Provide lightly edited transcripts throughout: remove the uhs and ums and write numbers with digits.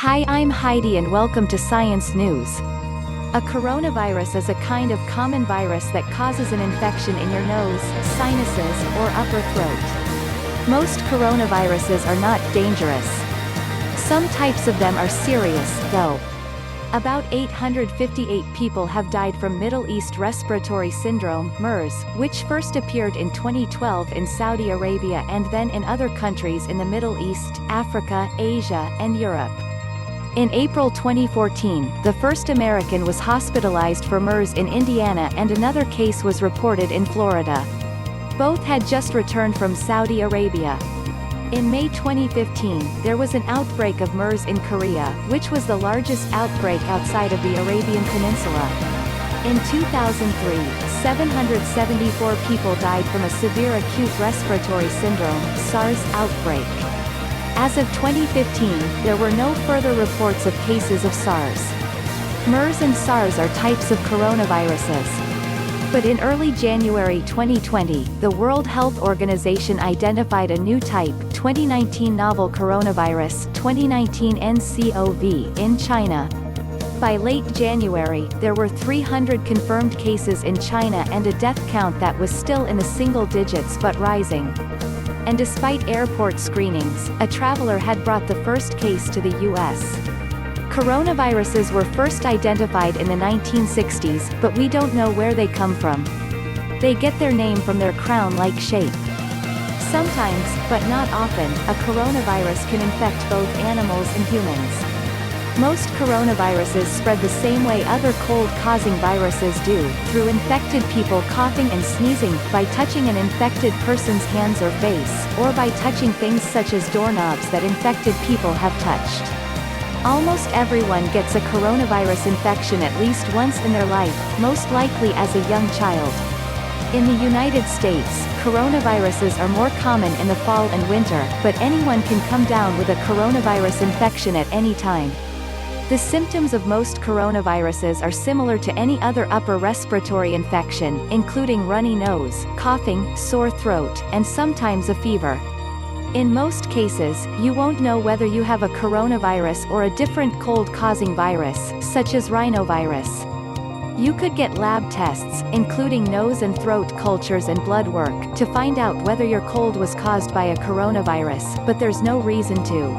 Hi, I'm Heidi and welcome to Science News. A coronavirus is a kind of common virus that causes an infection in your nose, sinuses, or upper throat. Most coronaviruses are not dangerous. Some types of them are serious, though. About 858 people have died from Middle East respiratory syndrome, MERS, which first appeared in 2012 in Saudi Arabia and then in other countries in the Middle East, Africa, Asia, and Europe. In April 2014, the first American was hospitalized for MERS in Indiana and another case was reported in Florida. Both had just returned from Saudi Arabia. In May 2015, there was an outbreak of MERS in Korea, which was the largest outbreak outside of the Arabian Peninsula. In 2003, 774 people died from a severe acute respiratory syndrome, SARS, outbreak. As of 2015, there were no further reports of cases of SARS. MERS and SARS are types of coronaviruses. But in early January 2020, the World Health Organization identified a new type, 2019 novel coronavirus, 2019 nCoV, in China. By late January, there were 300 confirmed cases in China and a death count that was still in the single digits but rising. And despite airport screenings, a traveler had brought the first case to the U.S. Coronaviruses were first identified in the 1960s, but we don't know where they come from. They get their name from their crown-like shape. Sometimes, but not often, a coronavirus can infect both animals and humans. Most coronaviruses spread the same way other cold-causing viruses do, through infected people coughing and sneezing, by touching an infected person's hands or face, or by touching things such as doorknobs that infected people have touched. Almost everyone gets a coronavirus infection at least once in their life, most likely as a young child. In the United States, coronaviruses are more common in the fall and winter, but anyone can come down with a coronavirus infection at any time. The symptoms of most coronaviruses are similar to any other upper respiratory infection, including runny nose, coughing, sore throat, and sometimes a fever. In most cases, you won't know whether you have a coronavirus or a different cold-causing virus, such as rhinovirus. You could get lab tests, including nose and throat cultures and blood work, to find out whether your cold was caused by a coronavirus, but there's no reason to.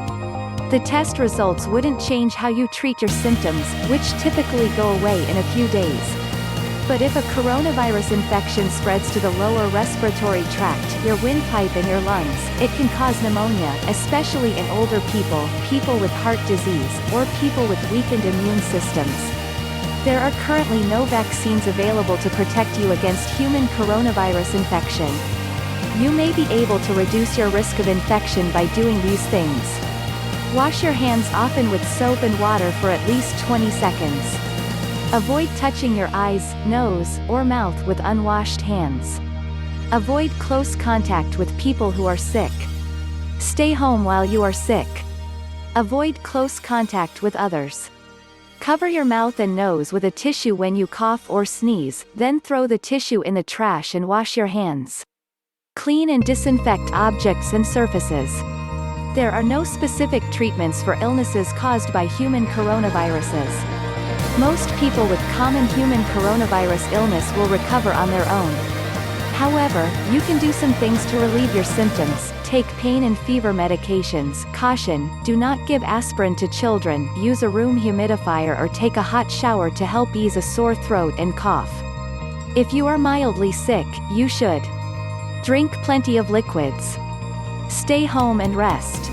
The test results wouldn't change how you treat your symptoms, which typically go away in a few days. But if a coronavirus infection spreads to the lower respiratory tract, your windpipe and your lungs, it can cause pneumonia, especially in older people, people with heart disease, or people with weakened immune systems. There are currently no vaccines available to protect you against human coronavirus infection. You may be able to reduce your risk of infection by doing these things. Wash your hands often with soap and water for at least 20 seconds. Avoid touching your eyes, nose, or mouth with unwashed hands. Avoid close contact with people who are sick. Stay home while you are sick. Avoid close contact with others. Cover your mouth and nose with a tissue when you cough or sneeze, then throw the tissue in the trash and wash your hands. Clean and disinfect objects and surfaces. There are no specific treatments for illnesses caused by human coronaviruses. Most people with common human coronavirus illness will recover on their own. However, you can do some things to relieve your symptoms. Take pain and fever medications. Caution: do not give aspirin to children, use a room humidifier or take a hot shower to help ease a sore throat and cough. If you are mildly sick, you should drink plenty of liquids. Stay home and rest.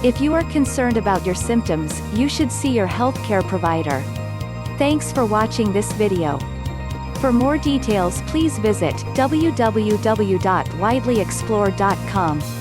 If you are concerned about your symptoms, you should see your healthcare provider. Thanks for watching this video. For more details, please visit www.widelyexplore.com.